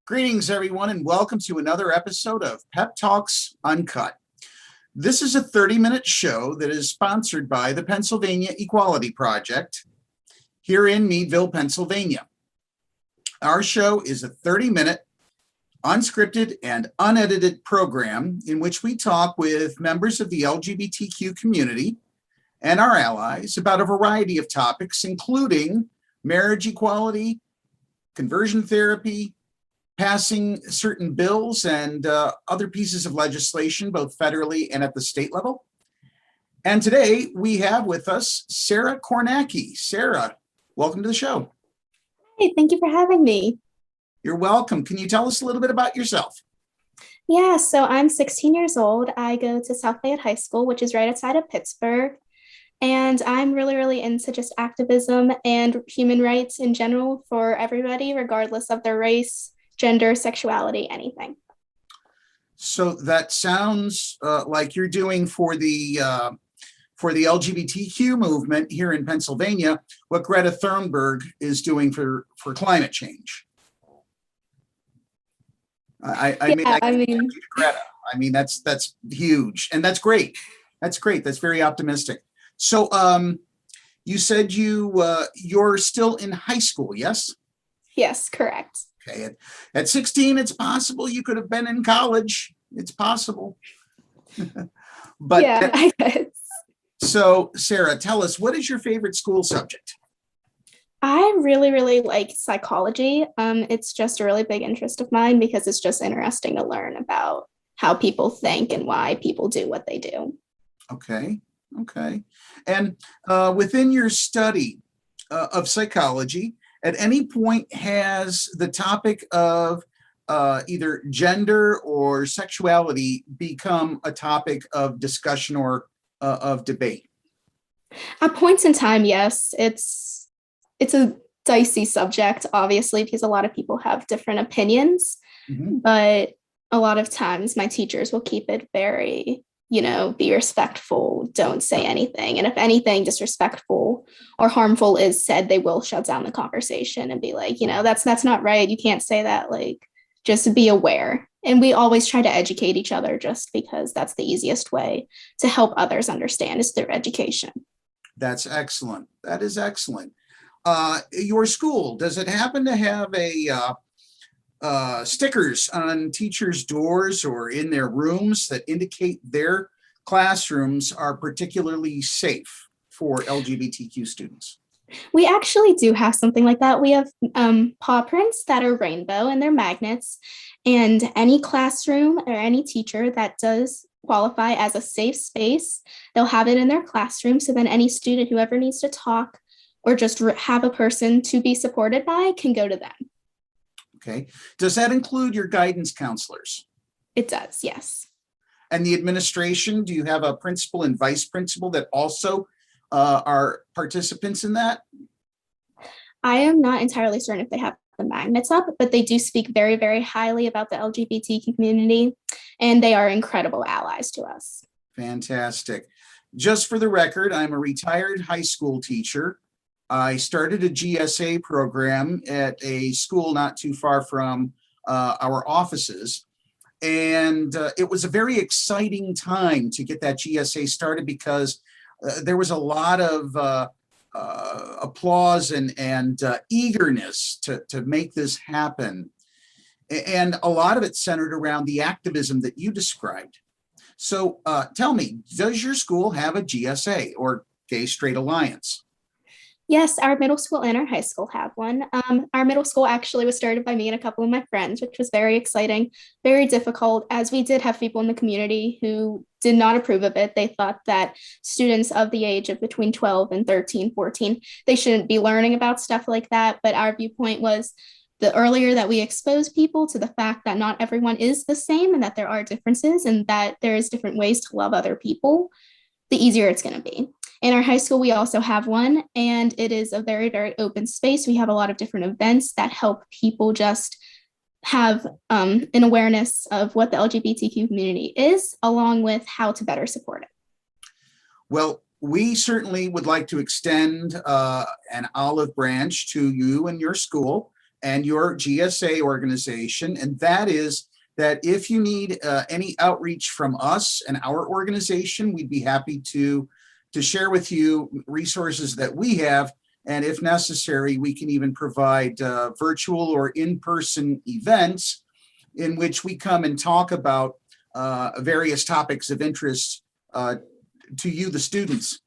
Greetings, everyone, and welcome to another episode of Pep Talks Uncut. This is a 30-minute show that is sponsored by the Pennsylvania Equality Project here in Meadville, Pennsylvania. Our show is a 30-minute, unscripted and unedited program in which we talk with members of the LGBTQ community and our allies about a variety of topics, including marriage equality, conversion therapy, passing certain bills and other pieces of legislation, both federally and at the state level. And today we have with us Sarah Kornacki. Sarah, welcome to the show. Hey, thank you for having me. You're welcome. Can you tell us a little bit about yourself? Yeah, so I'm 16 years old. I go to South Fayette High School, which is right outside of Pittsburgh. And I'm really into just activism and human rights in general for everybody, regardless of their race, gender, sexuality, anything. So that sounds like you're doing for the LGBTQ movement here in Pennsylvania what Greta Thunberg is doing for climate change. I mean, Greta. I mean, that's huge, and that's great. That's great. That's very optimistic. So, you said you're still in high school, yes? Yes, correct. Okay, at 16, it's possible you could have been in college. It's possible. But yeah, I guess. So, Sarah, tell us, what is your favorite school subject? I really like psychology. It's just a really big interest of mine because it's just interesting to learn about how people think and why people do what they do. Okay. And within your study of psychology, at any point has the topic of either gender or sexuality become a topic of discussion or of debate? At points in time, yes. It's a dicey subject, obviously, because a lot of people have different opinions, but a lot of times my teachers will keep it very, be respectful, don't say anything. And if anything disrespectful or harmful is said, they will shut down the conversation and be like, that's not right. You can't say that. Like, just be aware. And we always try to educate each other just because that's the easiest way to help others understand is through education. That's excellent. That is excellent. Your school, does it happen to have stickers on teachers' doors or in their rooms that indicate their classrooms are particularly safe for LGBTQ students? We actually do have something like that. We have paw prints that are rainbow and they're magnets. And any classroom or any teacher that does qualify as a safe space, they'll have it in their classroom. So then any student who ever needs to talk or just have a person to be supported by can go to them. Okay. Does that include your guidance counselors? It does, yes. And the administration, do you have a principal and vice principal that also are participants in that? I am not entirely certain if they have the magnets up, but they do speak very highly about the LGBTQ community, and they are incredible allies to us. Fantastic. Just for the record, I'm a retired high school teacher. I started a GSA program at a school not too far from our offices. And it was a very exciting time to get that GSA started because there was a lot of applause and eagerness to make this happen. And a lot of it centered around the activism that you described. So tell me, does your school have a GSA or Gay Straight Alliance? Yes, our middle school and our high school have one. Our middle school actually was started by me and a couple of my friends, which was very exciting, very difficult, as we did have people in the community who did not approve of it. They thought that students of the age of between 12 and 13, 14, they shouldn't be learning about stuff like that. But our viewpoint was the earlier that we expose people to the fact that not everyone is the same and that there are differences and that there is different ways to love other people, the easier it's going to be. In our high school, we also have one, and it is a very open space. We have a lot of different events that help people just have an awareness of what the LGBTQ community is, along with how to better support it. Well, we certainly would like to extend an olive branch to you and your school and your GSA organization, and that is that if you need any outreach from us and our organization, we'd be happy to share with you resources that we have, and if necessary, we can even provide virtual or in-person events in which we come and talk about various topics of interest to you, the students.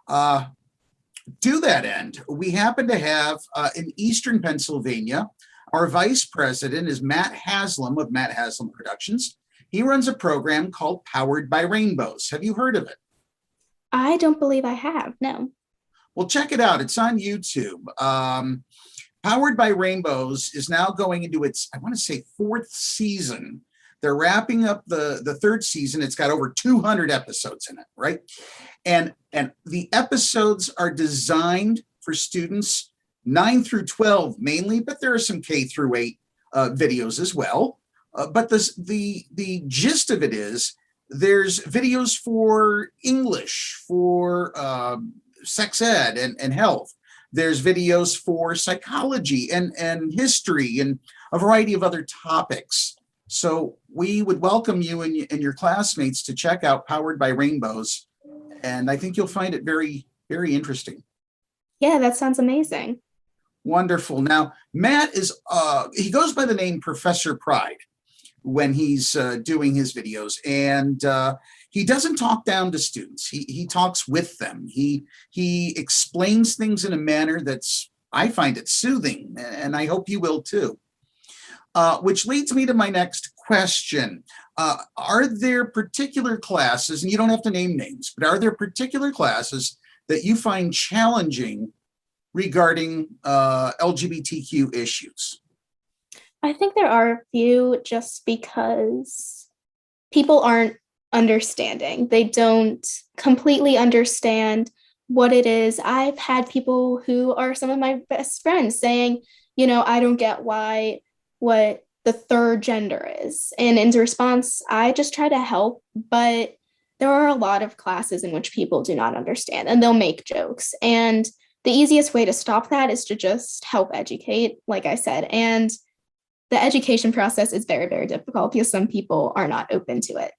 To that end, we happen to have in Eastern Pennsylvania, our vice president is Matt Haslam of Matt Haslam Productions. He runs a program called Powered by Rainbows. Have you heard of it? I don't believe I have, no. Well, check it out. It's on YouTube. Powered by Rainbows is now going into its, I want to say, 4th season. They're wrapping up the 3rd season. It's got over 200 episodes in it, right? And the episodes are designed for students 9 through 12 mainly, but there are some K through 8 videos as well. But the gist of it is there's videos for English, for sex ed and health. There's videos for psychology and history and a variety of other topics. So we would welcome you and your classmates to check out Powered by Rainbows. And I think you'll find it very, very interesting. Yeah, that sounds amazing. Wonderful. Now, Matt is, he goes by the name Professor Pride when he's doing his videos. And he doesn't talk down to students. He talks with them. He explains things in a manner that's, I find it soothing, and I hope you will too. Which leads me to my next question. Are there particular classes, and you don't have to name names, but are there particular classes that you find challenging regarding LGBTQ issues? I think there are a few just because people aren't understanding. They don't completely understand what it is. I've had people who are some of my best friends saying, you know, I don't get what the third gender is. And in response, I just try to help, but there are a lot of classes in which people do not understand and they'll make jokes. And the easiest way to stop that is to just help educate, like I said. And the education process is very, very difficult because some people are not open to it.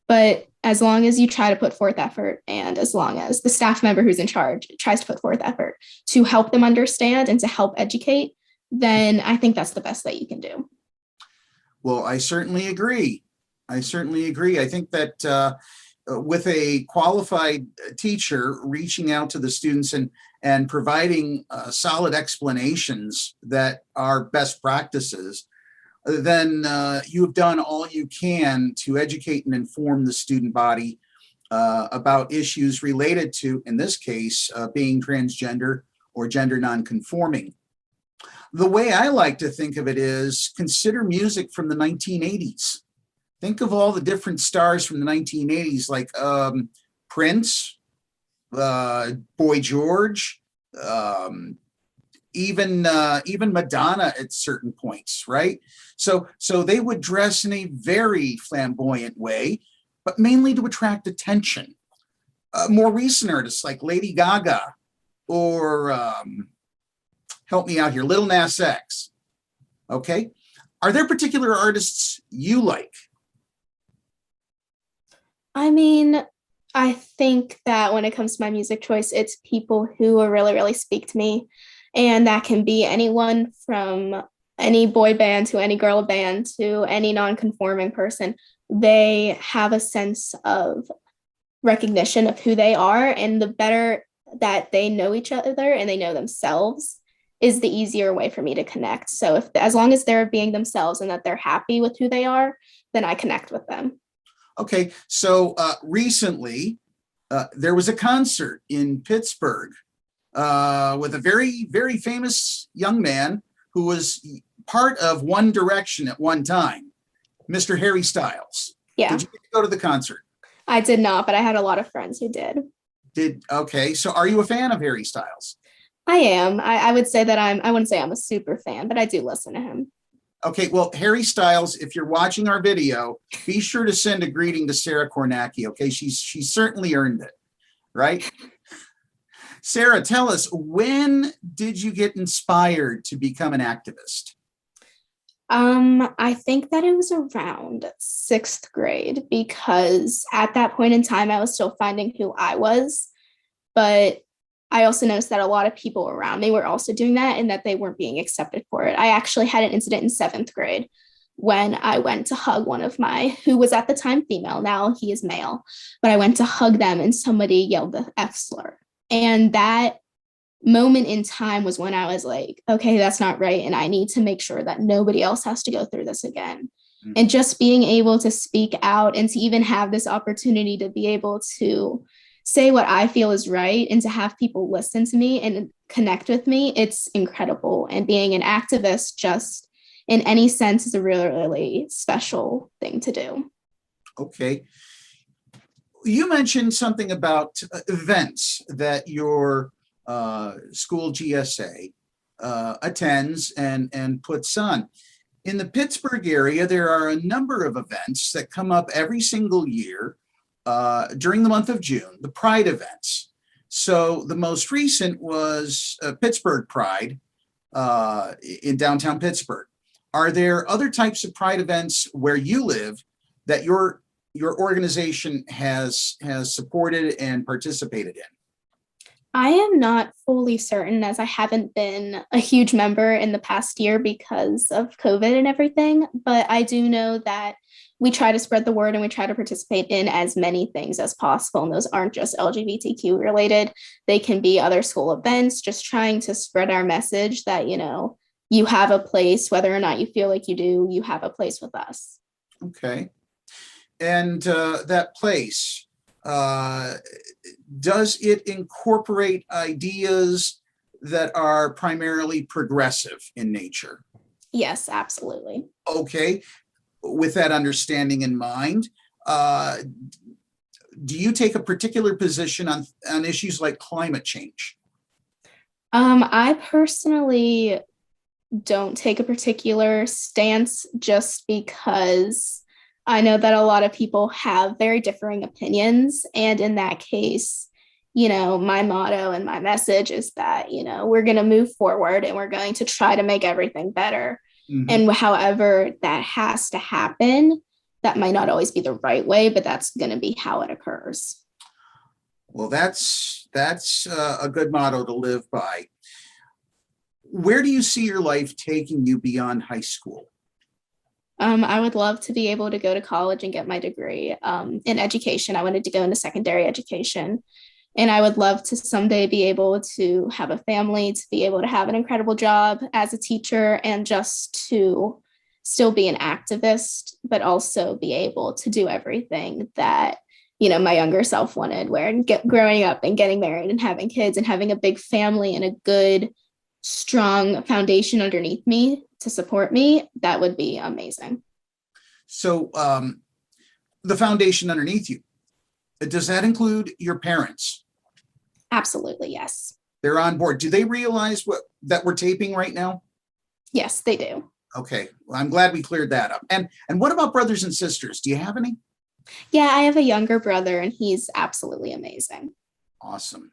But as long as you try to put forth effort, and as long as the staff member who's in charge tries to put forth effort to help them understand and to help educate, then I think that's the best that you can do. Well, I certainly agree. I think that with a qualified teacher reaching out to the students and providing solid explanations that are best practices, then you've done all you can to educate and inform the student body about issues related to, in this case, being transgender or gender nonconforming. The way I like to think of it is consider music from the 1980s. Think of all the different stars from the 1980s, like Prince, Boy George, even Madonna at certain points, right? So they would dress in a very flamboyant way, but mainly to attract attention. More recent artists like Lady Gaga or help me out here, Lil Nas X. Okay, are there particular artists you like? I mean, I think that when it comes to my music choice, it's people who really, really speak to me. And that can be anyone from any boy band to any girl band to any non-conforming person. They have a sense of recognition of who they are. And the better that they know each other and they know themselves is the easier way for me to connect. So as long as they're being themselves and that they're happy with who they are, then I connect with them. Okay, so recently there was a concert in Pittsburgh with a very, very famous young man who was part of One Direction at one time, Mr. Harry Styles. Yeah. Did you get to go to the concert? I did not, but I had a lot of friends who did. Okay, so are you a fan of Harry Styles? I am. I would say that I wouldn't say I'm a super fan, but I do listen to him. Okay, well, Harry Styles, if you're watching our video, be sure to send a greeting to Sarah Kornacki, okay? She certainly earned it. right? Sarah, tell us, when did you get inspired to become an activist? I think that it was around sixth grade because at that point in time, I was still finding who I was. But I also noticed that a lot of people around me were also doing that and that they weren't being accepted for it. I actually had an incident in seventh grade when I went to hug one of who was at the time female, now he is male, but I went to hug them and somebody yelled the F slur. And that moment in time was when I was like, okay, that's not right. And I need to make sure that nobody else has to go through this again. Mm-hmm. And just being able to speak out and to even have this opportunity to be able to say what I feel is right and to have people listen to me and connect with me, it's incredible. And being an activist just in any sense is a really, really special thing to do. Okay. You mentioned something about events that your school GSA attends and puts on. In the Pittsburgh area, there are a number of events that come up every single year during the month of June, the Pride events. So the most recent was Pittsburgh Pride in downtown Pittsburgh. Are there other types of Pride events where you live that your organization has supported and participated in? I am not fully certain, as I haven't been a huge member in the past year because of COVID and everything, but I do know that we try to spread the word and we try to participate in as many things as possible. And those aren't just LGBTQ related. They can be other school events, just trying to spread our message that, you know, you have a place, whether or not you feel like you do, you have a place with us. Okay. And that place, does it incorporate ideas that are primarily progressive in nature? Yes, absolutely. Okay. With that understanding in mind, do you take a particular position on issues like climate change? I personally don't take a particular stance just because I know that a lot of people have very differing opinions. And in that case, you know, my motto and my message is that, you know, we're going to move forward and we're going to try to make everything better. Mm-hmm. And however that has to happen, that might not always be the right way, but that's going to be how it occurs. Well, that's a good motto to live by. Where do you see your life taking you beyond high school? I would love to be able to go to college and get my degree in education. I wanted to go into secondary education. And I would love to someday be able to have a family, to be able to have an incredible job as a teacher, and just to still be an activist, but also be able to do everything that, you know, my younger self wanted, growing up and getting married and having kids and having a big family and a good, strong foundation underneath me to support me. That would be amazing. So the foundation underneath you, does that include your parents? Absolutely, yes. They're on board. Do they realize that we're taping right now? Yes, they do. Okay, well, I'm glad we cleared that up. And what about brothers and sisters? Do you have any? Yeah, I have a younger brother and he's absolutely amazing. Awesome.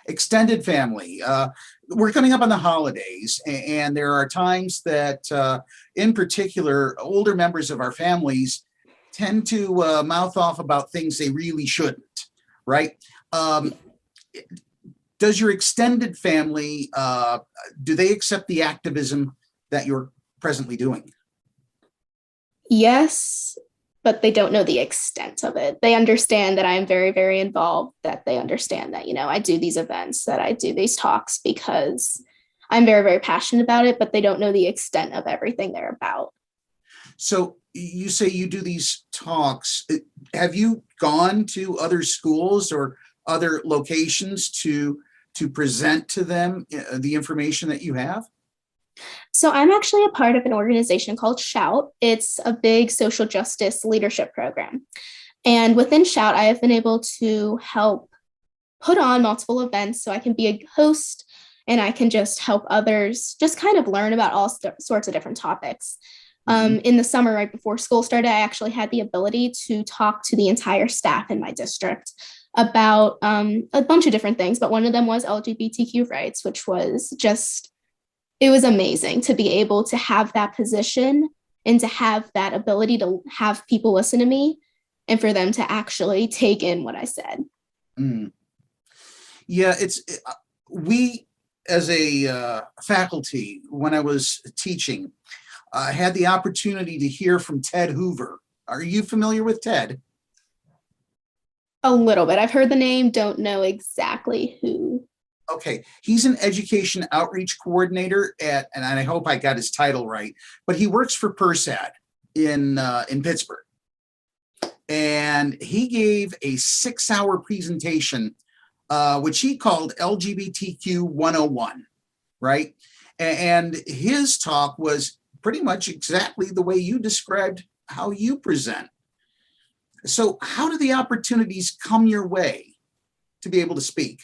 Extended family. We're coming up on the holidays, and there are times that, in particular, older members of our families tend to mouth off about things they really shouldn't, right? Does your extended family, do they accept the activism that you're presently doing? Yes, but they don't know the extent of it. They understand that I am very, very involved, that they understand that, you know, I do these events, that I do these talks because I'm very, very passionate about it, but they don't know the extent of everything they're about. So you say you do these talks. Have you gone to other schools or other locations to present to them the information that you have? So I'm actually a part of an organization called Shout. It's a big social justice leadership program. And within Shout, I have been able to help put on multiple events so I can be a host and I can just help others just kind of learn about all sorts of different topics. In the summer, right before school started, I actually had the ability to talk to the entire staff in my district about a bunch of different things, but one of them was LGBTQ rights, which was just, it was amazing to be able to have that position and to have that ability to have people listen to me and for them to actually take in what I said. Mm. Yeah, we as a faculty, when I was teaching, had the opportunity to hear from Ted Hoover. Are you familiar with Ted? A little bit. I've heard the name, don't know exactly who. Okay, he's an education outreach coordinator at, and I hope I got his title right, but he works for PERSAD in Pittsburgh. And he gave a 6-hour presentation, which he called LGBTQ 101, right? And his talk was pretty much exactly the way you described how you present. So how do the opportunities come your way to be able to speak?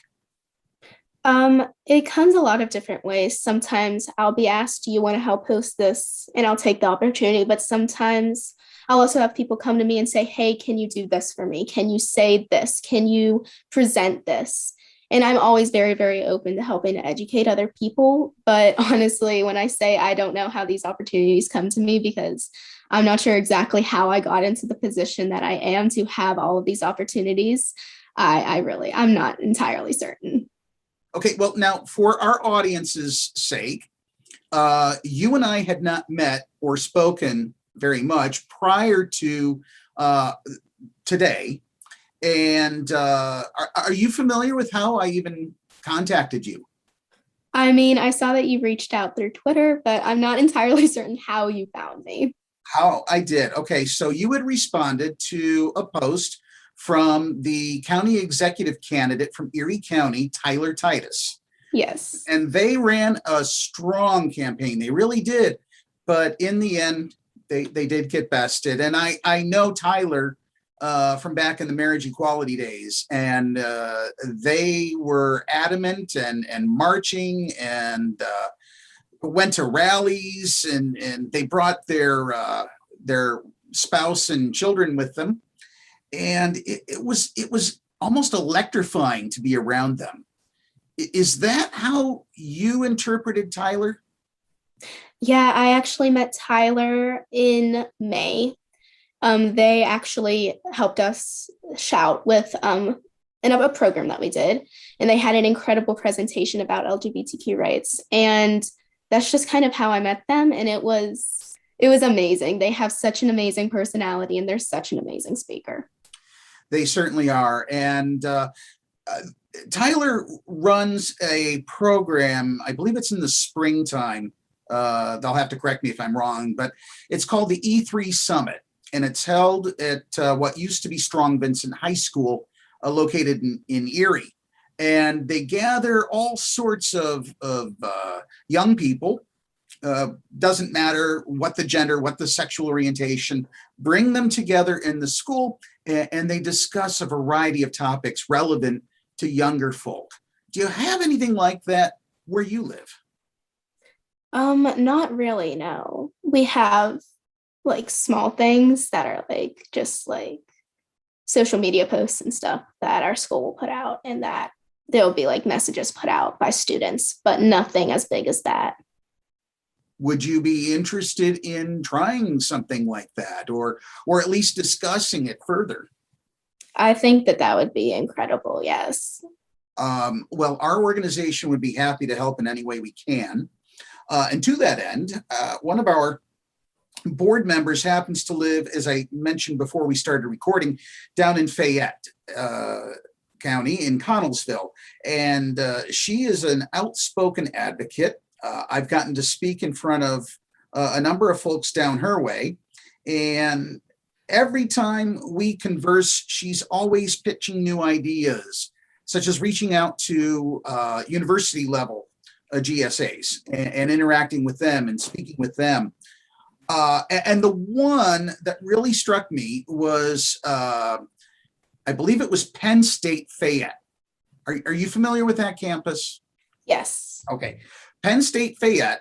It comes a lot of different ways. Sometimes I'll be asked, do you want to help host this? And I'll take the opportunity. But sometimes I'll also have people come to me and say, hey, can you do this for me? Can you say this? Can you present this? And I'm always very, very open to helping to educate other people. But honestly, when I say I don't know how these opportunities come to me, because I'm not sure exactly how I got into the position that I am to have all of these opportunities, I'm not entirely certain. Okay, well, now for our audience's sake, you and I had not met or spoken very much prior to today. And are you familiar with how I even contacted you? I mean, I saw that you reached out through Twitter, but I'm not entirely certain how you found me. How I did. Okay, so you had responded to a post from the county executive candidate from Erie County, Tyler Titus. Yes. And they ran a strong campaign. They really did. But in the end, they did get bested. And I know Tyler from back in the marriage equality days. And they were adamant and marching and went to rallies and they brought their spouse and children with them. And it was almost electrifying to be around them. Is that how you interpreted Tyler? Yeah, I actually met Tyler in May. They actually helped us shout with in a program that we did, and they had an incredible presentation about LGBTQ rights. And that's just kind of how I met them, and it was amazing. They have such an amazing personality, and they're such an amazing speaker. They certainly are. And Tyler runs a program, I believe it's in the springtime. They'll have to correct me if I'm wrong, but it's called the E3 Summit. And it's held at what used to be Strong Vincent High School, located in Erie. And they gather all sorts of young people. Doesn't matter what the gender, what the sexual orientation, bring them together in the school and they discuss a variety of topics relevant to younger folk. Do you have anything like that where you live? Not really, no. We have like small things that are like just like social media posts and stuff that our school will put out, and that there'll be like messages put out by students, but nothing as big as that. Would you be interested in trying something like that, or at least discussing it further? I think that would be incredible. Yes. Well, our organization would be happy to help in any way we can. And to that end, one of our board members happens to live, as I mentioned before we started recording, down in Fayette County in Connellsville. And she is an outspoken advocate. I've gotten to speak in front of a number of folks down her way. And every time we converse, she's always pitching new ideas, such as reaching out to university level GSAs and interacting with them and speaking with them. And the one that really struck me was, I believe it was Penn State Fayette. Are you familiar with that campus? Yes. Okay. Penn State Fayette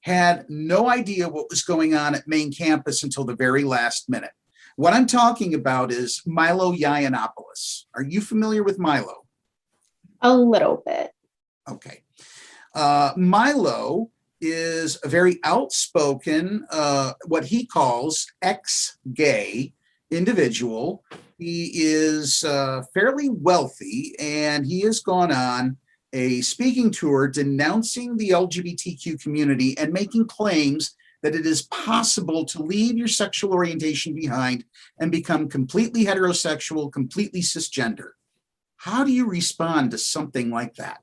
had no idea what was going on at main campus until the very last minute. What I'm talking about is Milo Yiannopoulos. Are you familiar with Milo? A little bit. Okay. Milo is a very outspoken, what he calls ex-gay individual. He is fairly wealthy, and he has gone on a speaking tour denouncing the LGBTQ community and making claims that it is possible to leave your sexual orientation behind and become completely heterosexual, completely cisgender. How do you respond to something like that?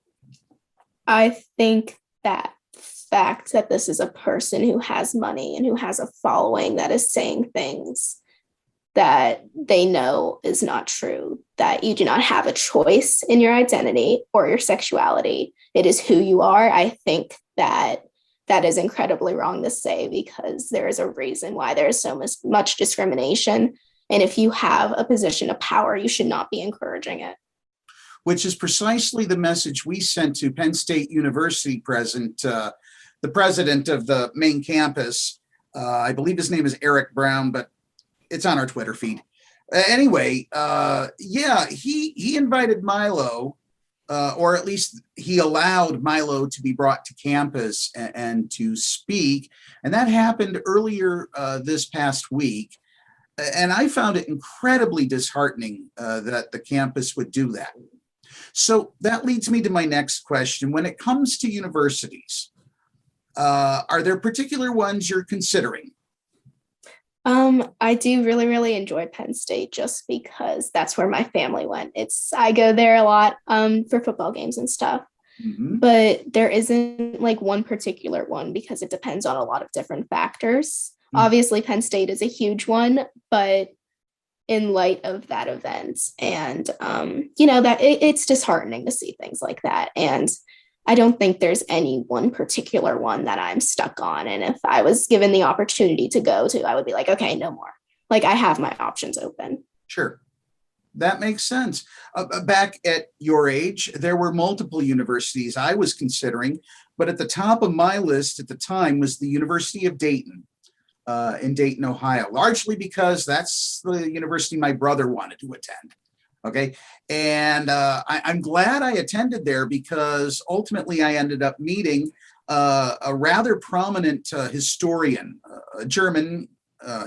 I think that fact that this is a person who has money and who has a following that is saying things that they know is not true, that you do not have a choice in your identity or your sexuality. It is who you are. I think that that is incredibly wrong to say, because there is a reason why there is so much discrimination. And if you have a position of power, you should not be encouraging it. Which is precisely the message we sent to Penn State University the president of the main campus. I believe his name is Eric Brown, but it's on our Twitter feed. Anyway, he invited Milo, or at least he allowed Milo to be brought to campus and to speak. And that happened earlier this past week. And I found it incredibly disheartening that the campus would do that. So that leads me to my next question. When it comes to universities, are there particular ones you're considering? I do really, really enjoy Penn State just because that's where my family went. I go there a lot for football games and stuff. Mm-hmm. But there isn't like one particular one because it depends on a lot of different factors. Mm-hmm. Obviously, Penn State is a huge one, but in light of that event and, that it's disheartening to see things like that. And I don't think there's any one particular one that I'm stuck on. And if I was given the opportunity to go to, I would be like, okay, no more. Like I have my options open. Sure. That makes sense. Back at your age, there were multiple universities I was considering, but at the top of my list at the time was the University of Dayton. In Dayton, Ohio, largely because that's the university my brother wanted to attend. Okay. And I'm glad I attended there because ultimately I ended up meeting a rather prominent historian, a German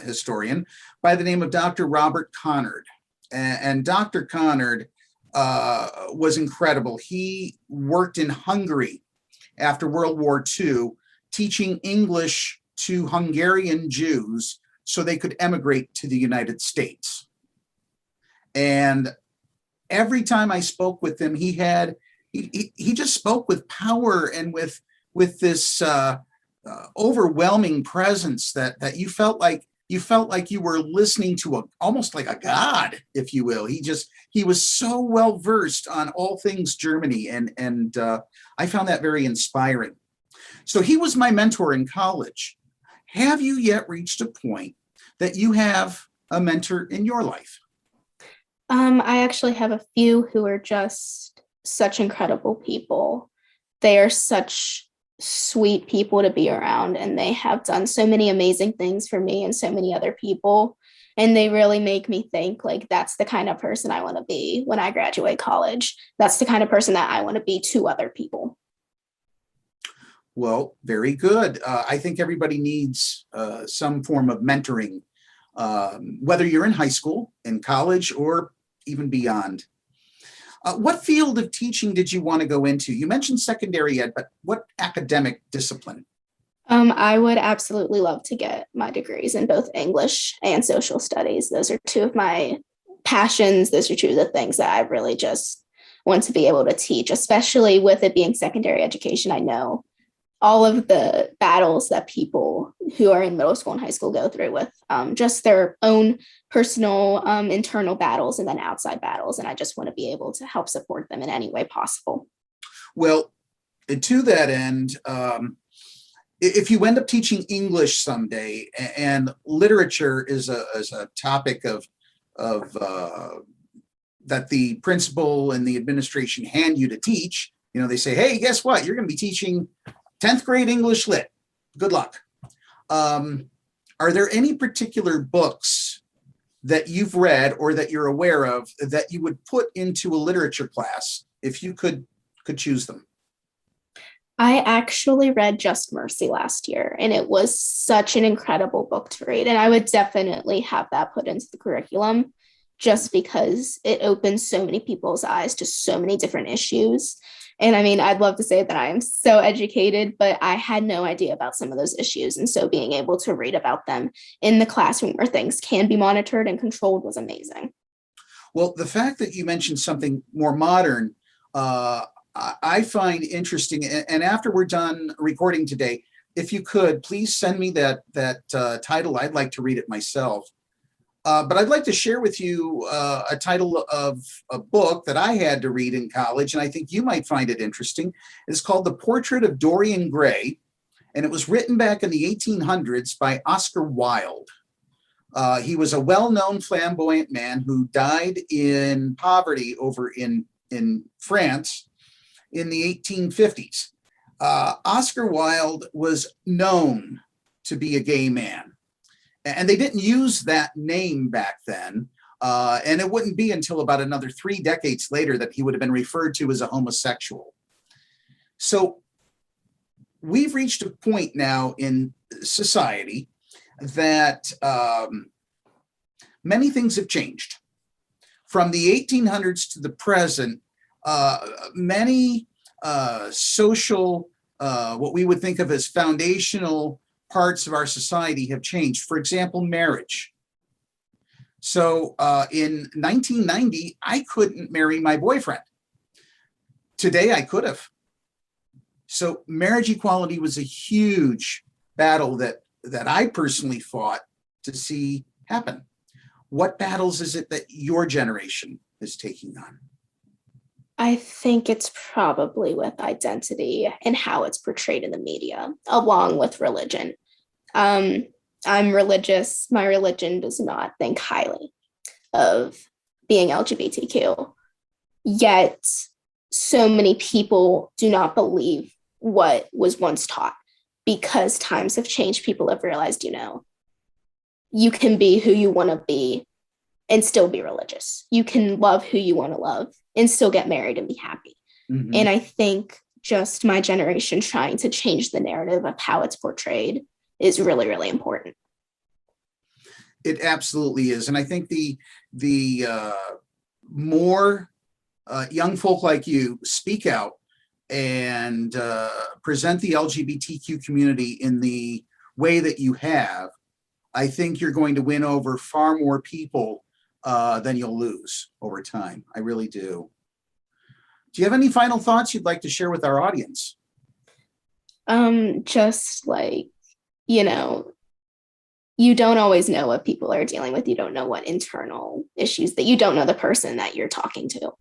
historian by the name of Dr. Robert Connard. And Dr. Connard was incredible. He worked in Hungary after World War II, teaching English to Hungarian Jews so they could emigrate to the United States. And every time I spoke with him, he just spoke with power and with this overwhelming presence that you felt like you were listening to almost like a god, if you will. He was so well versed on all things Germany, and I found that very inspiring. So he was my mentor in college. Have you yet reached a point that you have a mentor in your life? I actually have a few who are just such incredible people. They are such sweet people to be around, and they have done so many amazing things for me and so many other people. And they really make me think like that's the kind of person I want to be when I graduate college. That's the kind of person that I want to be to other people. Well, very good. I think everybody needs some form of mentoring, whether you're in high school, in college, or even beyond. What field of teaching did you want to go into? You mentioned secondary ed, but what academic discipline? I would absolutely love to get my degrees in both English and social studies. Those are two of my passions. Those are two of the things that I really just want to be able to teach, especially with it being secondary education. I know all of the battles that people who are in middle school and high school go through with just their own personal internal battles and then outside battles. And I just want to be able to help support them in any way possible. Well, to that end, if you end up teaching English someday and literature is a topic of that the principal and the administration hand you to teach, they say, hey, guess what? You're going to be teaching 10th grade English lit. Good luck. Are there any particular books that you've read or that you're aware of that you would put into a literature class if you could choose them? I actually read Just Mercy last year, and it was such an incredible book to read. And I would definitely have that put into the curriculum just because it opens so many people's eyes to so many different issues. And I mean, I'd love to say that I am so educated, but I had no idea about some of those issues. And so being able to read about them in the classroom where things can be monitored and controlled was amazing. Well, the fact that you mentioned something more modern, I find interesting. And after we're done recording today, if you could, please send me that title. I'd like to read it myself. But I'd like to share with you a title of a book that I had to read in college, and I think you might find it interesting. It's called The Portrait of Dorian Gray, and it was written back in the 1800s by Oscar Wilde. He was a well-known flamboyant man who died in poverty over in France in the 1850s. Oscar Wilde was known to be a gay man. And they didn't use that name back then. And it wouldn't be until about another 3 decades later that he would have been referred to as a homosexual. So we've reached a point now in society that many things have changed. From the 1800s to the present, many social, what we would think of as foundational parts of our society have changed. For example, marriage. So in 1990, I couldn't marry my boyfriend. Today, I could have. So marriage equality was a huge battle that I personally fought to see happen. What battles is it that your generation is taking on? I think it's probably with identity and how it's portrayed in the media, along with religion. I'm religious. My religion does not think highly of being LGBTQ. Yet, so many people do not believe what was once taught because times have changed. People have realized, you can be who you want to be and still be religious. You can love who you want to love and still get married and be happy. Mm-hmm. And I think just my generation trying to change the narrative of how it's portrayed is really, really important. It absolutely is. And I think the more young folk like you speak out and present the LGBTQ community in the way that you have, I think you're going to win over far more people than you'll lose over time. I really do. Do you have any final thoughts you'd like to share with our audience? Just like, you don't always know what people are dealing with. You don't know what internal issues that you don't know the person that you're talking to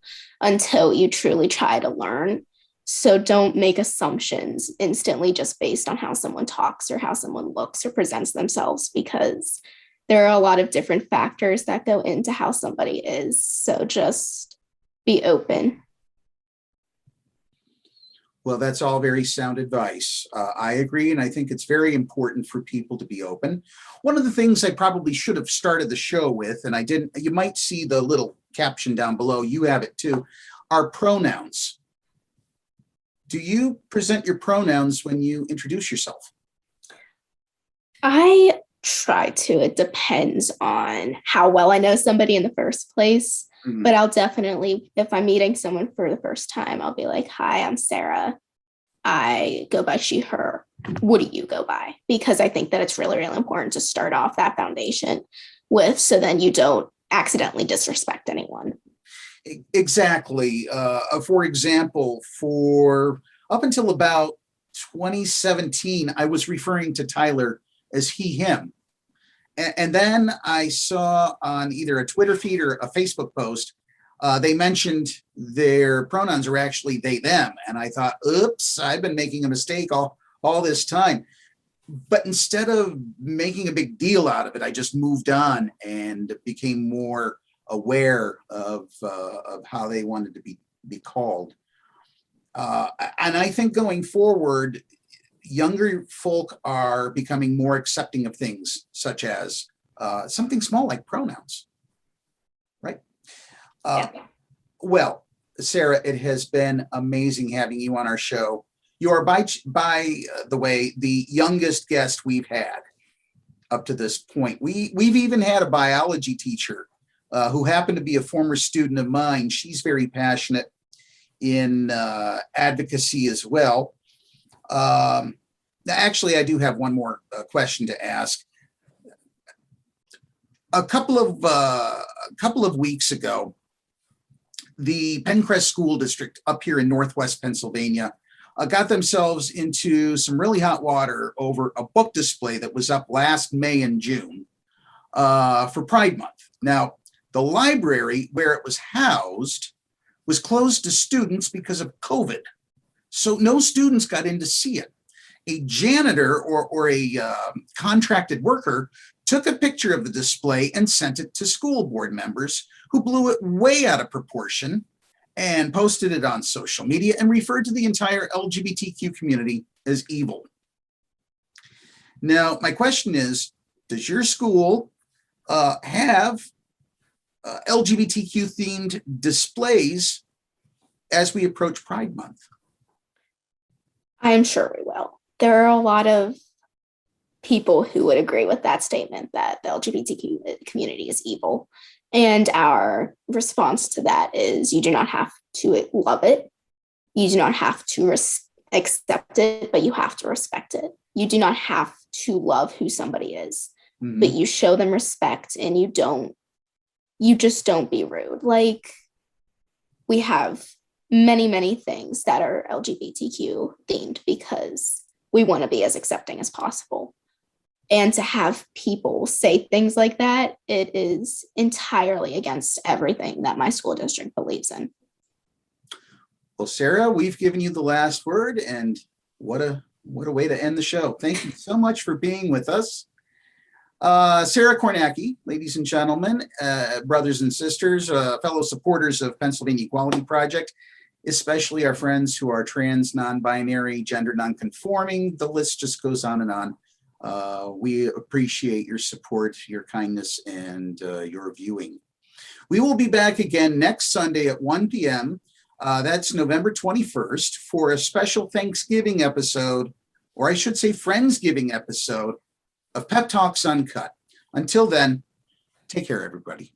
until you truly try to learn. So don't make assumptions instantly just based on how someone talks or how someone looks or presents themselves, because there are a lot of different factors that go into how somebody is. So just be open. Well, that's all very sound advice. I agree, and I think it's very important for people to be open. One of the things I probably should have started the show with, and I didn't, you might see the little caption down below, you have it too, are pronouns. Do you present your pronouns when you introduce yourself? I try to. It depends on how well I know somebody in the first place. Mm-hmm. But I'll definitely, if I'm meeting someone for the first time, I'll be like, hi, I'm Sarah. I go by she, her. What do you go by? Because I think that it's really, really important to start off that foundation with, so then you don't accidentally disrespect anyone. Exactly. For example, for up until about 2017, I was referring to Tyler as he, him. And then I saw on either a Twitter feed or a Facebook post, they mentioned their pronouns are actually they, them. And I thought, oops, I've been making a mistake all this time. But instead of making a big deal out of it, I just moved on and became more aware of how they wanted to be called. And I think going forward, younger folk are becoming more accepting of things such as something small like pronouns. Well, Sarah, it has been amazing having you on our show. You are, by the way, the youngest guest we've had up to this point. We've even had a biology teacher who happened to be a former student of mine. She's very passionate in advocacy as well. Actually, I do have one more question to ask. A couple of weeks ago, the Pencrest School District up here in Northwest Pennsylvania got themselves into some really hot water over a book display that was up last May and June for Pride Month. Now, the library where it was housed was closed to students because of COVID. So no students got in to see it. A janitor or a contracted worker took a picture of the display and sent it to school board members, who blew it way out of proportion and posted it on social media and referred to the entire LGBTQ community as evil. Now, my question is, does your school have LGBTQ themed displays as we approach Pride Month? I am sure we will. There are a lot of people who would agree with that statement that the LGBTQ community is evil. And our response to that is, you do not have to love it. You do not have to accept it, but you have to respect it. You do not have to love who somebody is, but you show them respect, and you just don't be rude. Like, we have many, many things that are LGBTQ themed because we want to be as accepting as possible. And to have people say things like that, it is entirely against everything that my school district believes in. Well, Sarah, we've given you the last word, and what a way to end the show. Thank you so much for being with us. Sarah Kornacki, ladies and gentlemen, brothers and sisters, fellow supporters of Pennsylvania Equality Project, especially our friends who are trans, non-binary, gender non-conforming. The list just goes on and on. We appreciate your support, your kindness, and your viewing. We will be back again next Sunday at 1 p.m. That's November 21st for a special Thanksgiving episode, or I should say Friendsgiving episode of Pep Talks Uncut. Until then, take care, everybody.